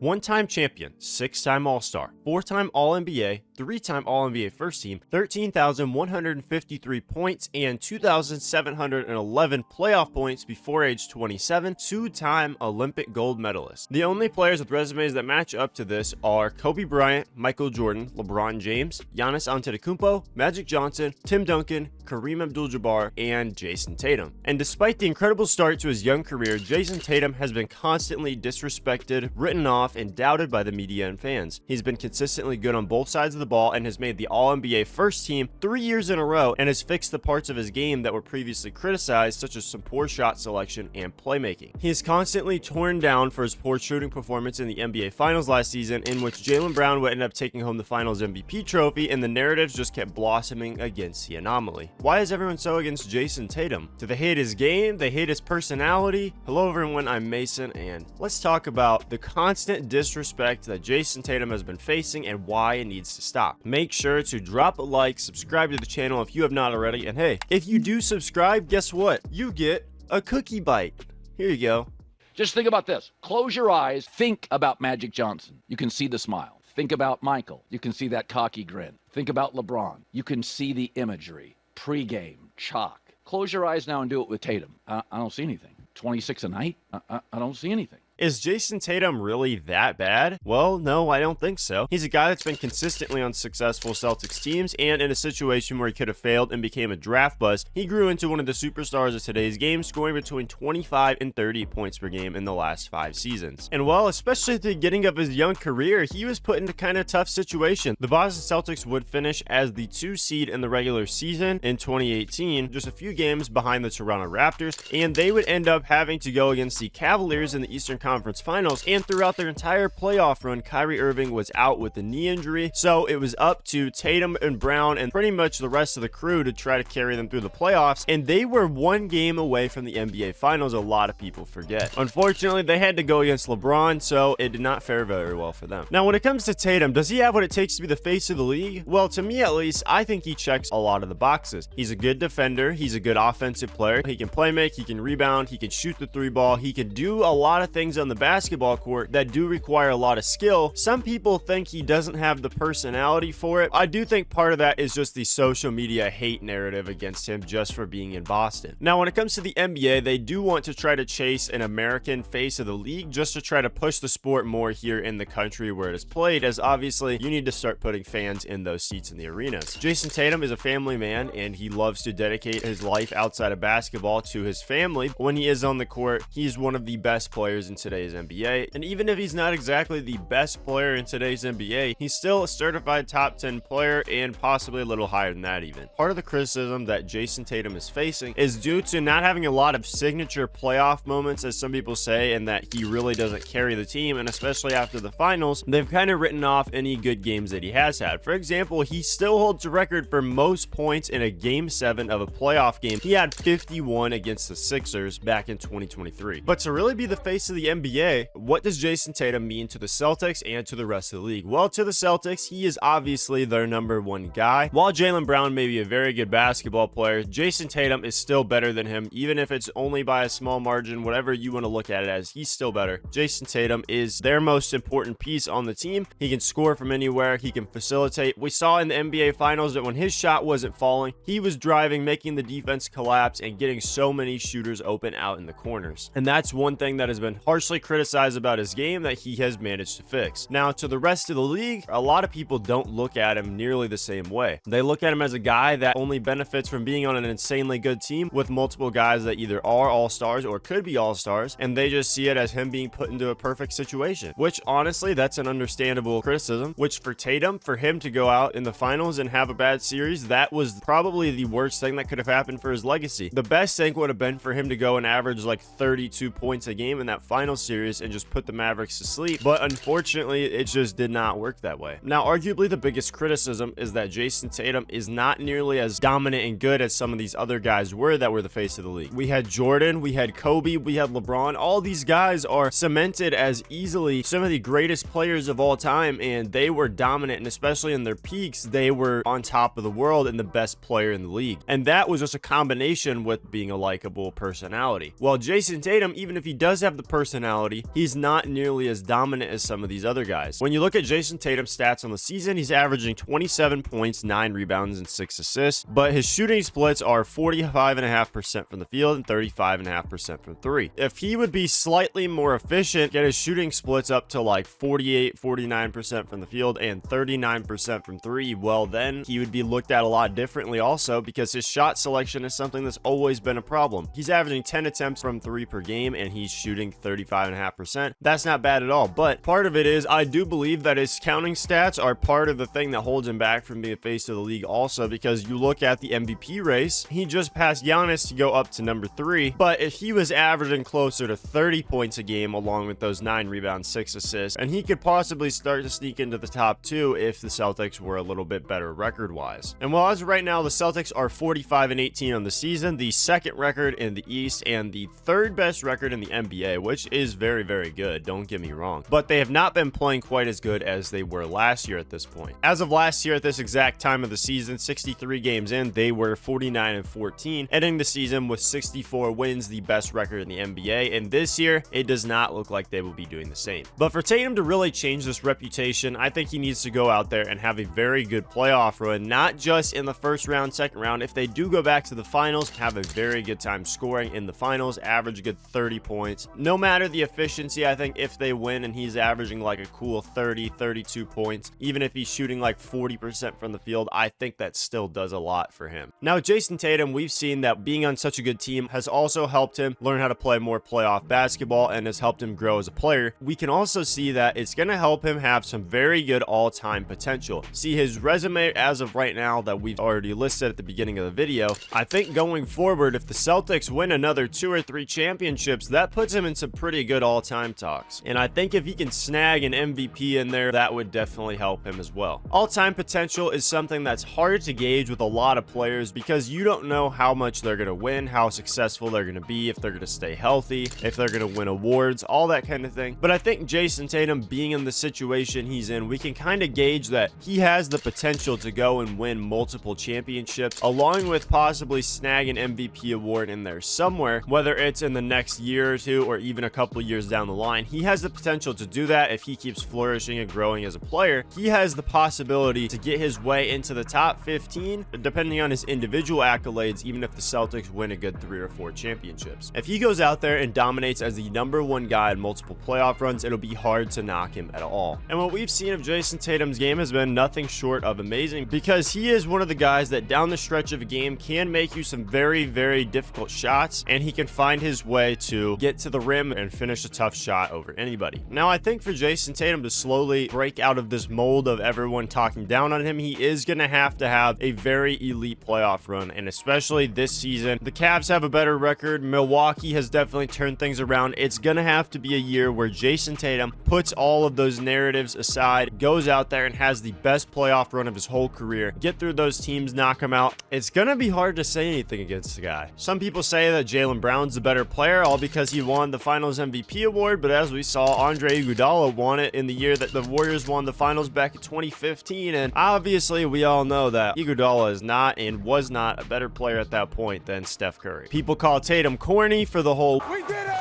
One-time champion, 6-time All-Star, 4-time All-NBA, 3-time All-NBA first team, 13,153 points, and 2,711 playoff points before age 27, 2-time Olympic gold medalist. The only players with resumes that match up to this are Kobe Bryant, Michael Jordan, LeBron James, Giannis Antetokounmpo, Magic Johnson, Tim Duncan, Kareem Abdul-Jabbar, and Jayson Tatum. And despite the incredible start to his young career, Jayson Tatum has been constantly disrespected, written off, and doubted by the media and fans. He's been consistently good on both sides of the ball and has made the All-NBA first team 3 years in a row and has fixed the parts of his game that were previously criticized, such as some poor shot selection and playmaking. He is constantly torn down for his poor shooting performance in the NBA Finals last season, in which Jaylen Brown would end up taking home the Finals MVP trophy, and the narratives just kept blossoming against the anomaly. Why is everyone so against Jayson Tatum? Do they hate his game? They hate his personality? Hello everyone, I'm Mason, and let's talk about the constant disrespect that Jayson Tatum has been facing and why it needs to stop. Make sure to drop a like, subscribe to the channel if you have not already, and hey, if you do subscribe, guess what? You get a cookie bite. Here you go. Just think about this. Close your eyes. Think about Magic Johnson. You can see the smile. Think about Michael. You can see that cocky grin. Think about LeBron. You can see the imagery. Pre-game, chalk. Close your eyes now and do it with Tatum. I don't see anything. 26 a night? I don't see anything. Is Jayson Tatum really that bad? Well, no, I don't think so. He's a guy that's been consistently on successful Celtics teams, and in a situation where he could have failed and became a draft bust, he grew into one of the superstars of today's game, scoring between 25 and 30 points per game in the last 5 seasons. And well, especially at the beginning of his young career, he was put into kind of tough situation. The Boston Celtics would finish as the 2 seed in the regular season in 2018, just a few games behind the Toronto Raptors, and they would end up having to go against the Cavaliers in the Eastern Conference Finals, and throughout their entire playoff run, Kyrie Irving was out with a knee injury, so it was up to Tatum and Brown and pretty much the rest of the crew to try to carry them through the playoffs, and they were 1 game away from the NBA Finals. A lot of people forget. Unfortunately, they had to go against LeBron, so it did not fare very well for them. Now, when it comes to Tatum, does he have what it takes to be the face of the league? Well, to me at least, I think he checks a lot of the boxes. He's a good defender, he's a good offensive player, he can play make, he can rebound, he can shoot the 3 ball, he can do a lot of things on the basketball court that do require a lot of skill. Some people think he doesn't have the personality for it. I do think part of that is just the social media hate narrative against him just for being in Boston. Now, when it comes to the NBA, they do want to try to chase an American face of the league just to try to push the sport more here in the country where it is played, as obviously you need to start putting fans in those seats in the arenas. Jayson Tatum is a family man, and he loves to dedicate his life outside of basketball to his family. When he is on the court, he's one of the best players in today's NBA, and even if he's not exactly the best player in today's NBA, he's still a certified top 10 player and possibly a little higher than that even. Part of the criticism that Jayson Tatum is facing is due to not having a lot of signature playoff moments, as some people say, and that he really doesn't carry the team, and especially after the finals, they've kind of written off any good games that he has had. For example, he still holds the record for most points in a Game 7 of a playoff game. He had 51 against the Sixers back in 2023. But to really be the face of the NBA, what does Jayson Tatum mean to the Celtics and to the rest of the league? Well, to the Celtics, he is obviously their #1 guy. While Jaylen Brown may be a very good basketball player, Jayson Tatum is still better than him, even if it's only by a small margin. Whatever you want to look at it as, he's still better. Jayson Tatum is their most important piece on the team. He can score from anywhere, he can facilitate. We saw in the NBA Finals that when his shot wasn't falling, he was driving, making the defense collapse, and getting so many shooters open out in the corners. And that's one thing that has been harshly criticized about his game that he has managed to fix. Now, to the rest of the league, a lot of people don't look at him nearly the same way. They look at him as a guy that only benefits from being on an insanely good team with multiple guys that either are all-stars or could be all-stars, and they just see it as him being put into a perfect situation, which honestly, that's an understandable criticism. Which for Tatum, for him to go out in the finals and have a bad series, that was probably the worst thing that could have happened for his legacy. The best thing would have been for him to go and average like 32 points a game in that final series and just put the Mavericks to sleep, but unfortunately it just did not work that way. Now, arguably the biggest criticism is that Jayson Tatum is not nearly as dominant and good as some of these other guys were that were the face of the league. We had Jordan, we had Kobe, we had LeBron. All these guys are cemented as easily some of the greatest players of all time, and they were dominant, and especially in their peaks, they were on top of the world and the best player in the league. And that was just a combination with being a likable personality. Well, Jayson Tatum, even if he does have the personality, personality, he's not nearly as dominant as some of these other guys. When you look at Jayson Tatum's stats on the season, he's averaging 27 points, 9 rebounds, and 6 assists, but his shooting splits are 45.5% from the field and 35.5% from 3. If he would be slightly more efficient, get his shooting splits up to like 48, 49% from the field and 39% from 3, well then he would be looked at a lot differently also, because his shot selection is something that's always been a problem. He's averaging 10 attempts from 3 per game and he's shooting 35.5%. That's not bad at all, but part of it is I do believe that his counting stats are part of the thing that holds him back from being face of the league also, because you look at the MVP race, he just passed Giannis to go up to number 3, but if he was averaging closer to 30 points a game along with those 9 rebounds, 6 assists, and he could possibly start to sneak into the top 2 if the Celtics were a little bit better record-wise. And while as of right now the Celtics are 45-18 on the season, the second record in the East and the third best record in the NBA, which is very, very good, don't get me wrong, but they have not been playing quite as good as they were last year at this point. As of last year at this exact time of the season, 63 games in, they were 49-14, ending the season with 64 wins, the best record in the NBA, and this year it does not look like they will be doing the same. But for Tatum to really change this reputation, I think he needs to go out there and have a very good playoff run, not just in the first round, second round. If they do go back to the finals, have a very good time scoring in the finals, average a good 30 points. No matter the efficiency, I think if they win and he's averaging like a cool 30, 32 points, even if he's shooting like 40% from the field, I think that still does a lot for him. Now, Jayson Tatum, we've seen that being on such a good team has also helped him learn how to play more playoff basketball and has helped him grow as a player. We can also see that it's going to help him have some very good all-time potential. See his resume as of right now that we've already listed at the beginning of the video. I think going forward, if the Celtics win another 2 or 3 championships, that puts him in some pretty good all-time talks. And I think if he can snag an MVP in there, that would definitely help him as well. All-time potential is something that's hard to gauge with a lot of players because you don't know how much they're going to win, how successful they're going to be, if they're going to stay healthy, if they're going to win awards, all that kind of thing. But I think Jayson Tatum being in the situation he's in, we can kind of gauge that he has the potential to go and win multiple championships, along with possibly snag an MVP award in there somewhere, whether it's in the next year or 2 or even a couple years down the line. He has the potential to do that if he keeps flourishing and growing as a player. He has the possibility to get his way into the top 15, depending on his individual accolades, even if the Celtics win a good 3 or 4 championships. If he goes out there and dominates as the #1 guy in multiple playoff runs, it'll be hard to knock him at all. And what we've seen of Jayson Tatum's game has been nothing short of amazing, because he is one of the guys that down the stretch of a game can make you some very, very difficult shots, and he can find his way to get to the rim and finish a tough shot over anybody. Now, I think for Jayson Tatum to slowly break out of this mold of everyone talking down on him, he is going to have a very elite playoff run, and especially this season. The Cavs have a better record. Milwaukee has definitely turned things around. It's going to have to be a year where Jayson Tatum puts all of those narratives aside, goes out there and has the best playoff run of his whole career, get through those teams, knock them out. It's going to be hard to say anything against the guy. Some people say that Jaylen Brown's the better player, all because he won the Finals MVP award, but as we saw, Andre Iguodala won it in the year that the Warriors won the Finals back in 2015, and obviously we all know that Iguodala is not and was not a better player at that point than Steph Curry. People call Tatum corny for the whole "we did it!"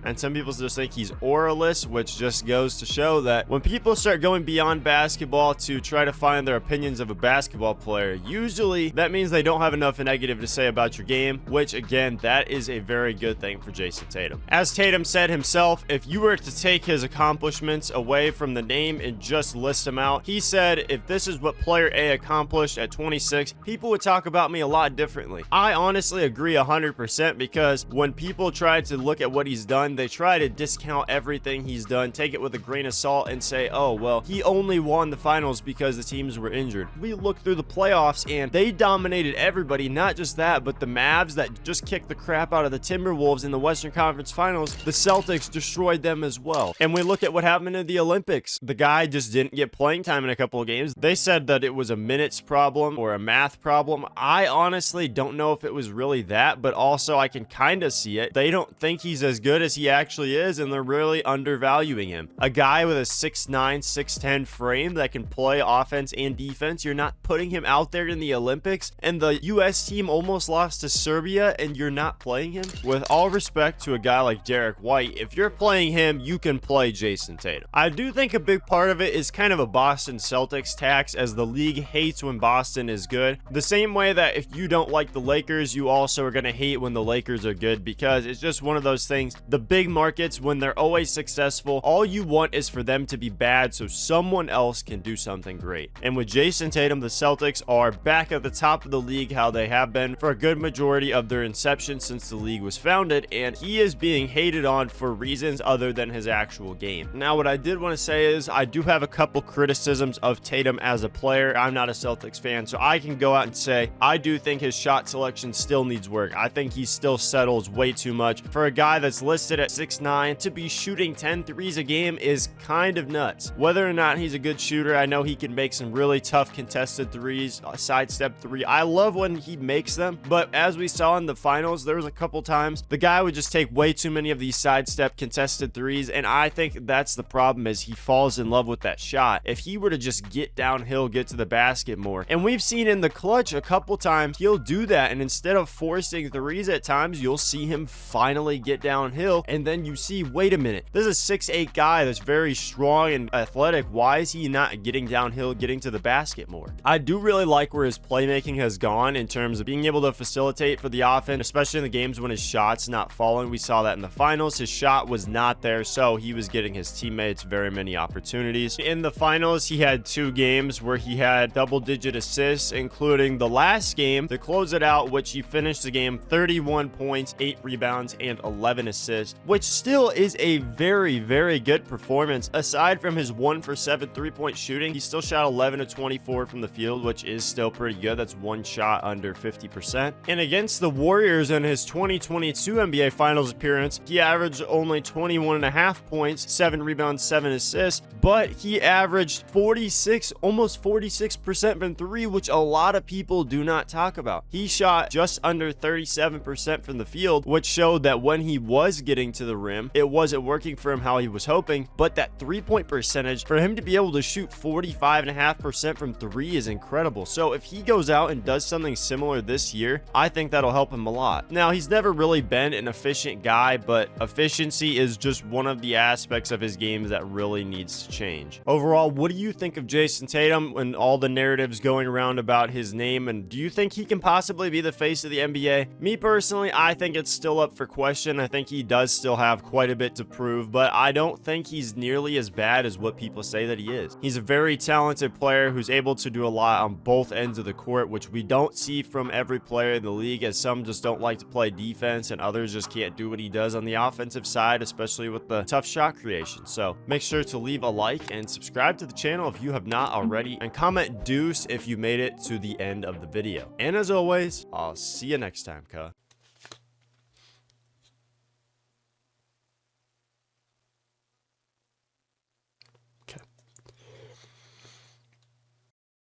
and some people just think he's auralist, which just goes to show that when people start going beyond basketball to try to find their opinions of a basketball player, usually that means they don't have enough negative to say about your game, which again, that is a very good thing for Jayson Tatum. As Tatum said himself, if you were to take his accomplishments away from the name and just list them out, he said, if this is what player A accomplished at 26, people would talk about me a lot differently. I honestly agree 100%, because when people try to look at what he's done, they try to discount everything he's done, take it with a grain of salt, and say, oh, well, he only won the finals because the teams were injured. We look through the playoffs and they dominated everybody. Not just that, but the Mavs that just kicked the crap out of the Timberwolves in the Western Conference Finals, the Celtics destroyed them as well. And we look at what happened in the Olympics. The guy just didn't get playing time in a couple of games. They said that it was a minutes problem or a math problem. I honestly don't know if it was really that, but also I can kind of see it. They don't think he's as good as he he actually is, and they're really undervaluing him. A guy with a 6'9", 6'10" frame that can play offense and defense, you're not putting him out there in the Olympics, and the US team almost lost to Serbia, and you're not playing him? With all respect to a guy like Derek White, if you're playing him, you can play Jayson Tatum. I do think a big part of it is kind of a Boston Celtics tax, as the league hates when Boston is good. The same way that if you don't like the Lakers, you also are going to hate when the Lakers are good, because it's just one of those things. The big markets, when they're always successful, all you want is for them to be bad so someone else can do something great. And with Jayson Tatum, the Celtics are back at the top of the league, how they have been for a good majority of their inception since the league was founded, and he is being hated on for reasons other than his actual game. Now, what I did want to say is I do have a couple criticisms of Tatum as a player. I'm not a Celtics fan, so I can go out and say I do think his shot selection still needs work. I think he still settles way too much. For a guy that's listed at 6'9", to be shooting 10 threes a game is kind of nuts. Whether or not he's a good shooter, I know he can make some really tough contested threes, a sidestep three. I love when he makes them, but as we saw in the finals, there was a couple times the guy would just take way too many of these sidestep contested threes, and I think that's the problem, is he falls in love with that shot. If he were to just get downhill, get to the basket more, and we've seen in the clutch a couple times he'll do that, and instead of forcing threes at times, you'll see him finally get downhill, and then you see, wait a minute, this is a 6'8" guy that's very strong and athletic. Why is he not getting downhill, getting to the basket more? I do really like where his playmaking has gone in terms of being able to facilitate for the offense, especially in the games when his shot's not falling. We saw that in the finals. His shot was not there, so he was getting his teammates very many opportunities. In the finals, he had 2 games where he had double-digit assists, including the last game to close it out, which he finished the game 31 points, 8 rebounds, and 11 assists, which still is a very, very good performance. Aside from his 1 for 7 3-point shooting, he still shot 11 of 24 from the field, which is still pretty good. That's one shot under 50%. And against the Warriors in his 2022 NBA Finals appearance, he averaged only 21.5 points, 7 rebounds, 7 assists, but he averaged 46, almost 46% from 3, which a lot of people do not talk about. He shot just under 37% from the field, which showed that when he was getting to the rim, it wasn't working for him how he was hoping, but that 3-point percentage, for him to be able to shoot 45.5% from 3 is incredible. So if he goes out and does something similar this year, I think that'll help him a lot. Now, he's never really been an efficient guy, but efficiency is just one of the aspects of his game that really needs to change. Overall, what do you think of Jayson Tatum and all the narratives going around about his name, and do you think he can possibly be the face of the NBA? Me personally, I think it's still up for question. I think he does still have quite a bit to prove, but I don't think he's nearly as bad as what people say that he is. He's a very talented player who's able to do a lot on both ends of the court, which we don't see from every player in the league, as some just don't like to play defense and others just can't do what he does on the offensive side, especially with the tough shot creation. So make sure to leave a like and subscribe to the channel if you have not already, and comment deuce if you made it to the end of the video. And as always, I'll see you next time, cuh.